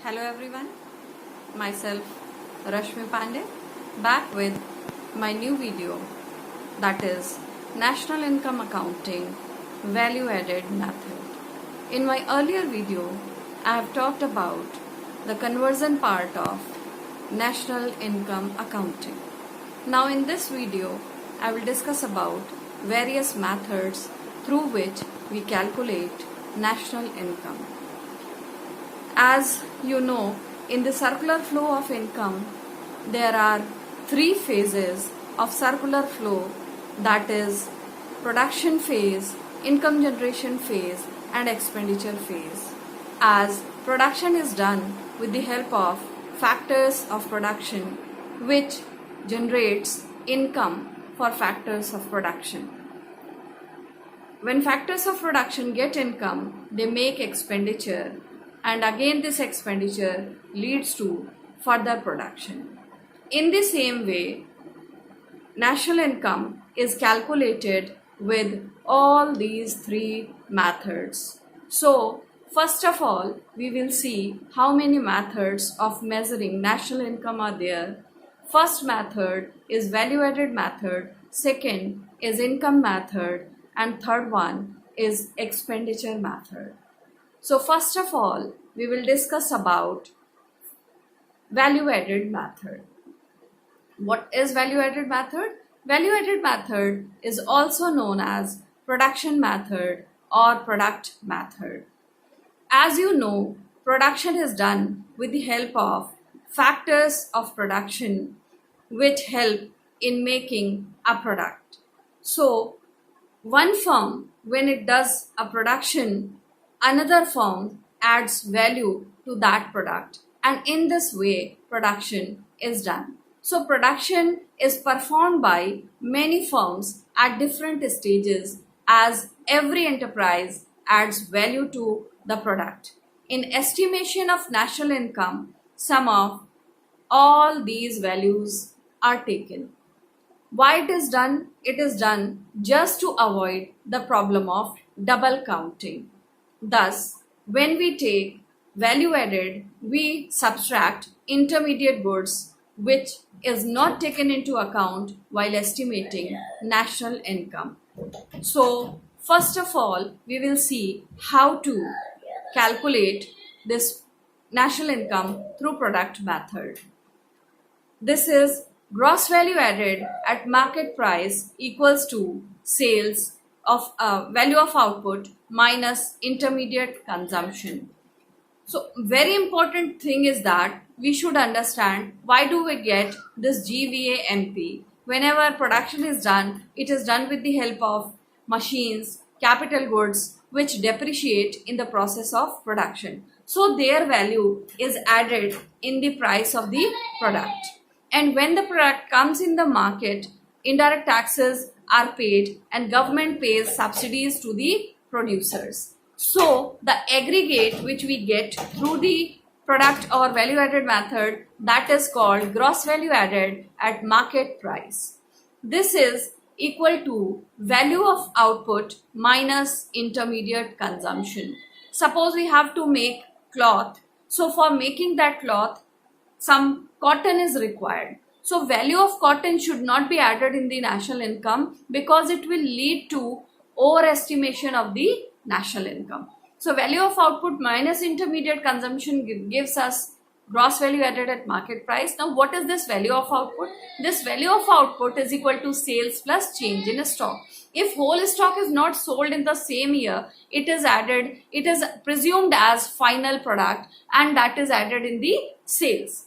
Hello everyone, myself Rashmi Pandey back with my new video, that is National Income Accounting Value Added Method. In my earlier video, I have talked about the conversion part of National Income Accounting. Now in this video, I will discuss about various methods through which we calculate national income. As you know, in the circular flow of income, there are three phases of circular flow, that is production phase, income generation phase and expenditure phase. As production is done with the help of factors of production which generates income for factors of production. When factors of production get income, they make expenditure, and again this expenditure leads to further production. In the same way, national income is calculated with all these three methods. So, first of all, we will see how many methods of measuring national income are there. First method is value-added method, second is income method, and third one is expenditure method. So first of all, we will discuss about value-added method. What is value-added method? Value-added method is also known as production method or product method. As you know, production is done with the help of factors of production which help in making a product. So, one firm, when it does a production, another firm adds value to that product, and in this way production is done. So production is performed by many firms at different stages, as every enterprise adds value to the product. In estimation of national income, sum of all these values are taken. Why it is done? It is done just to avoid the problem of double counting. Thus, when we take value added, we subtract intermediate goods which is not taken into account while estimating national income. So, first of all, we will see how to calculate this national income through product method. This is gross value added at market price equals to sales of value of output minus intermediate consumption. So very important thing is that we should understand why do we get this GVAMP. Whenever production is done, it is done with the help of machines, capital goods which depreciate in the process of production. So their value is added in the price of the product. And when the product comes in the market, indirect taxes are paid and government pays subsidies to the producers. So the aggregate which we get through the product or value added method, that is called gross value added at market price. This is equal to value of output minus intermediate consumption. Suppose we have to make cloth. So for making that cloth, some cotton is required. So value of cotton should not be added in the national income because it will lead to overestimation of the national income. So value of output minus intermediate consumption gives us gross value added at market price. Now what is this value of output? This value of output is equal to sales plus change in stock. If whole stock is not sold in the same year, it is presumed as final product and that is added in the sales.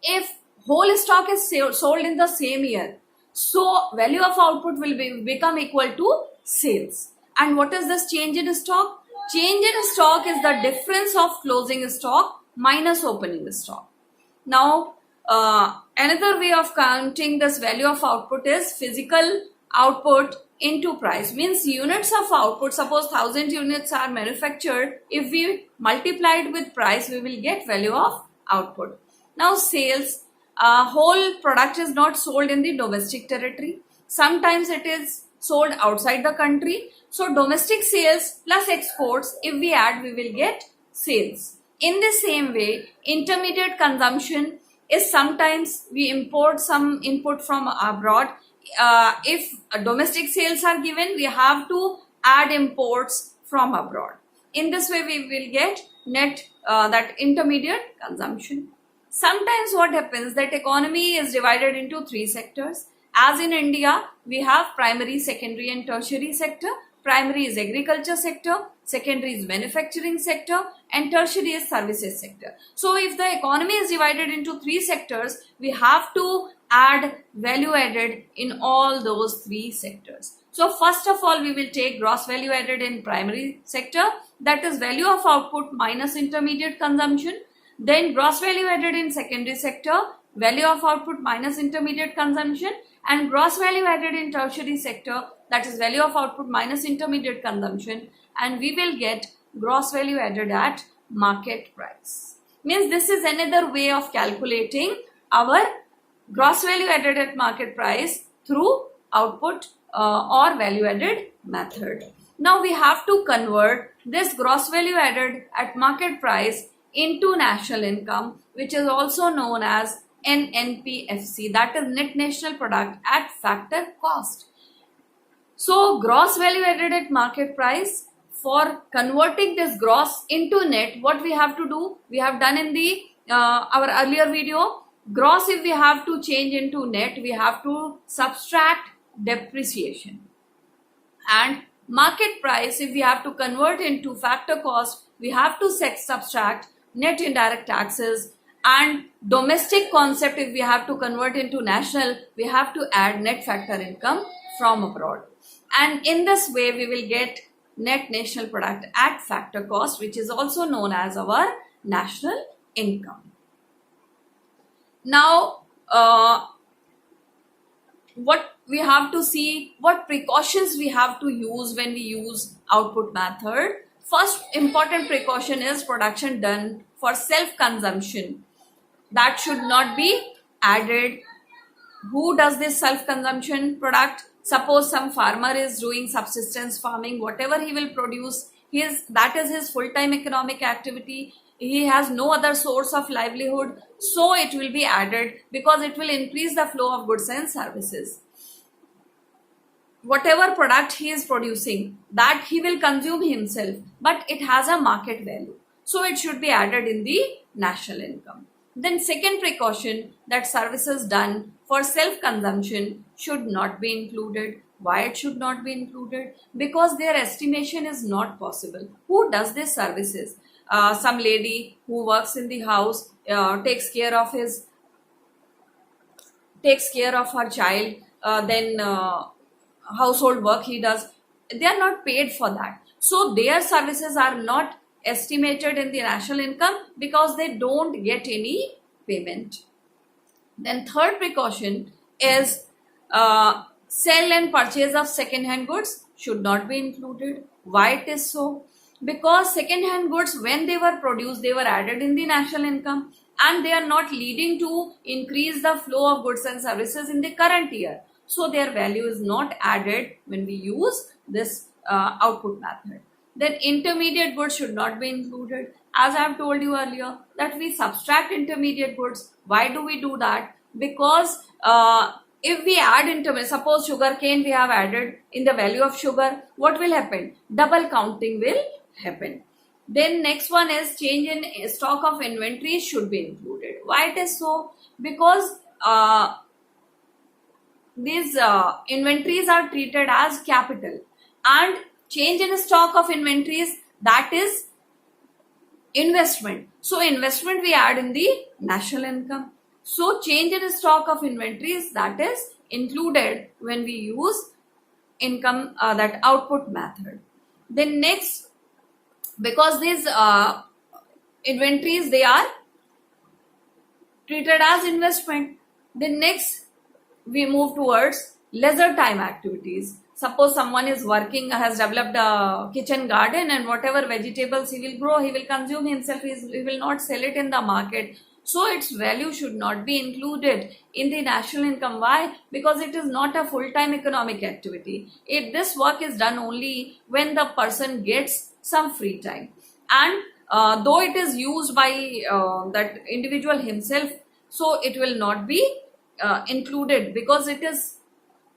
If whole stock is sold in the same year, so value of output will become equal to sales. And what is this change in stock? Change in stock is the difference of closing stock minus opening stock. Now, another way of counting this value of output is physical output into price. Means units of output, suppose 1000 units are manufactured, if we multiply it with price, we will get value of output. Now sales, whole product is not sold in the domestic territory. Sometimes it is sold outside the country. So domestic sales plus exports, if we add, we will get sales. In the same way, intermediate consumption is sometimes we import some input from abroad. If domestic sales are given, we have to add imports from abroad. In this way, we will get net that intermediate consumption. Sometimes what happens that economy is divided into three sectors. As in India, we have primary, secondary and tertiary sector. Primary is agriculture sector, secondary is manufacturing sector, and tertiary is services sector. So if the economy is divided into three sectors, we have to add value added in all those three sectors. So first of all, we will take gross value added in primary sector, that is value of output minus intermediate consumption. Then gross value added in secondary sector, value of output minus intermediate consumption, and gross value added in tertiary sector, that is value of output minus intermediate consumption, and we will get gross value added at market price. Means this is another way of calculating our gross value added at market price through output or value added method. Now we have to convert this gross value added at market price into national income, which is also known as NNPFC, that is net national product at factor cost. So gross value added at market price, for converting this gross into net, what we have to do, we have done in the our earlier video. Gross, if we have to change into net, we have to subtract depreciation. And market price, if we have to convert into factor cost, we have to subtract net indirect taxes. And domestic concept, if we have to convert into national, we have to add net factor income from abroad. And in this way, we will get net national product at factor cost, which is also known as our national income. Now, what we have to see, what precautions we have to use when we use output method. First important precaution is production done for self-consumption. That should not be added. Who does this self-consumption product? Suppose some farmer is doing subsistence farming, whatever he will produce, that is his full-time economic activity. He has no other source of livelihood, so it will be added because it will increase the flow of goods and services. Whatever product he is producing, that he will consume himself, but it has a market value, so it should be added in the national income. Then second precaution, that services done for self-consumption should not be included. Why it should not be included? Because their estimation is not possible. Who does these services? Some lady who works in the house, takes care of her child, then household work he does. They are not paid for that. So their services are not estimated in the national income because they don't get any payment. Then third precaution is sale and purchase of second-hand goods should not be included. Why it is so? Because second-hand goods, when they were produced, they were added in the national income and they are not leading to increase the flow of goods and services in the current year. So their value is not added when we use this output method. Then intermediate goods should not be included. As I have told you earlier, that we subtract intermediate goods. Why do we do that? Because if we add intermediate, suppose sugar cane we have added in the value of sugar, what will happen? Double counting will happen. Then next one is change in stock of inventory should be included. Why it is so? Because these inventories are treated as capital, and change in stock of inventories, that is investment. So investment we add in the national income. So change in stock of inventories, that is included when we use income, that output method. Then next, because these inventories, they are treated as investment. Then next we move towards leisure time activities. Suppose someone is working, has developed a kitchen garden, and whatever vegetables he will grow, he will consume himself, he will not sell it in the market. So its value should not be included in the national income. Why? Because it is not a full-time economic activity. This work is done only when the person gets some free time. And though it is used by that individual himself, so it will not be included, because it is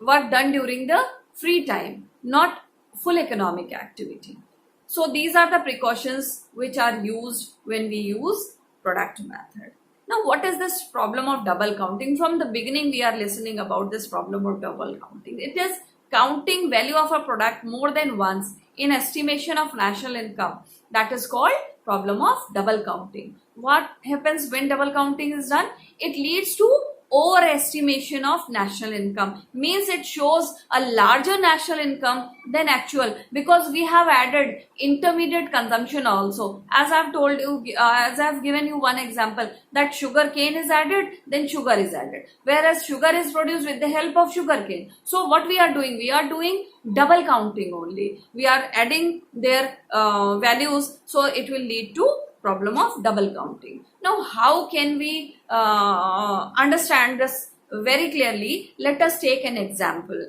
work done during the free time, not full economic activity. So these are the precautions which are used when we use product method. Now, what is this problem of double counting? From the beginning, we are listening about this problem of double counting. It is counting value of a product more than once in estimation of national income. That is called problem of double counting. What happens when double counting is done? It leads to overestimation of national income. Means it shows a larger national income than actual, because we have added intermediate consumption also. As I've told you, as I've given you one example, that sugar cane is added, then sugar is added, whereas sugar is produced with the help of sugar cane. So what we are doing? We are doing double counting only. We are adding their values, so it will lead to problem of double counting. Now, how can we understand this very clearly? Let us take an example.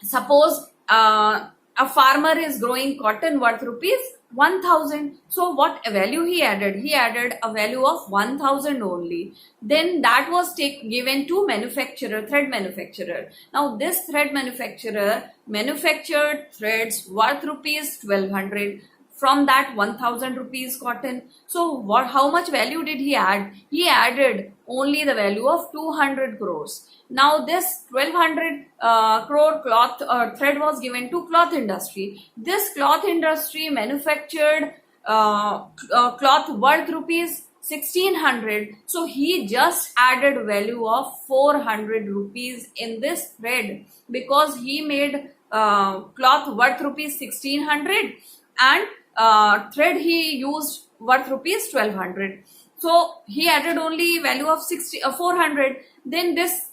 Suppose a farmer is growing cotton worth rupees 1000. So what value he added? He added a value of 1000 only. Then that was given to manufacturer, thread manufacturer. Now this thread manufacturer manufactured threads worth rupees 1200 from that 1000 rupees cotton. So how much value did he add? He added only the value of 200 crores. Now this 1200 crore cloth thread was given to cloth industry. This cloth industry manufactured cloth worth rupees 1600. So he just added value of 400 rupees in this thread, because he made cloth worth rupees 1600 and thread he used worth rupees 1200. So he added only value of 400. Then this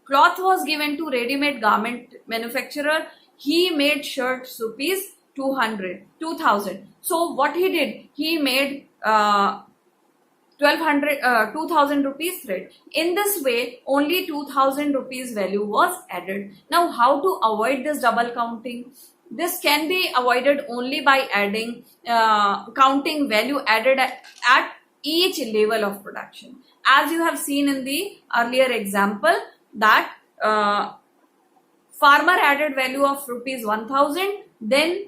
cloth was given to ready-made garment manufacturer. He made shirts rupees 2000. So what he did? He made 2000 rupees thread. In this way, only 2000 rupees value was added. Now, how to avoid this double counting? This can be avoided only by adding counting value added at each level of production. As you have seen in the earlier example, that farmer added value of rupees 1000, then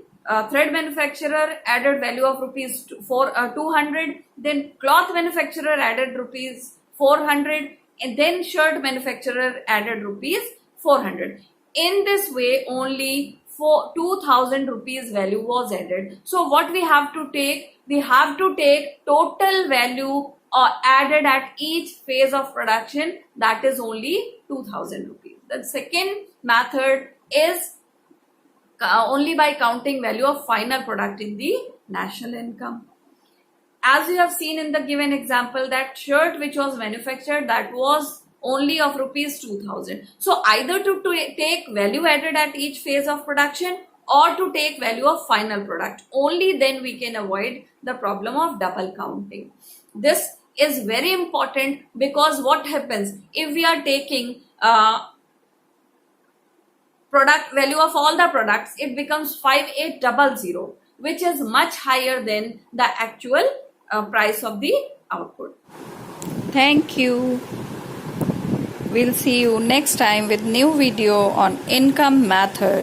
thread manufacturer added value of rupees 200, then cloth manufacturer added rupees 400, and then shirt manufacturer added rupees 400. In this way, only 2000 rupees value was added. So what we have to take? We have to take total value added at each phase of production, that is only 2000 rupees. The second method is only by counting value of final product in the national income. As you have seen in the given example, that shirt which was manufactured, that was only of rupees 2000. So either to take value added at each phase of production, or to take value of final product. Only then we can avoid the problem of double counting. This is very important, because what happens if we are taking product value of all the products, it becomes 5800, which is much higher than the actual price of the output. Thank you. We'll see you next time with new video on income method.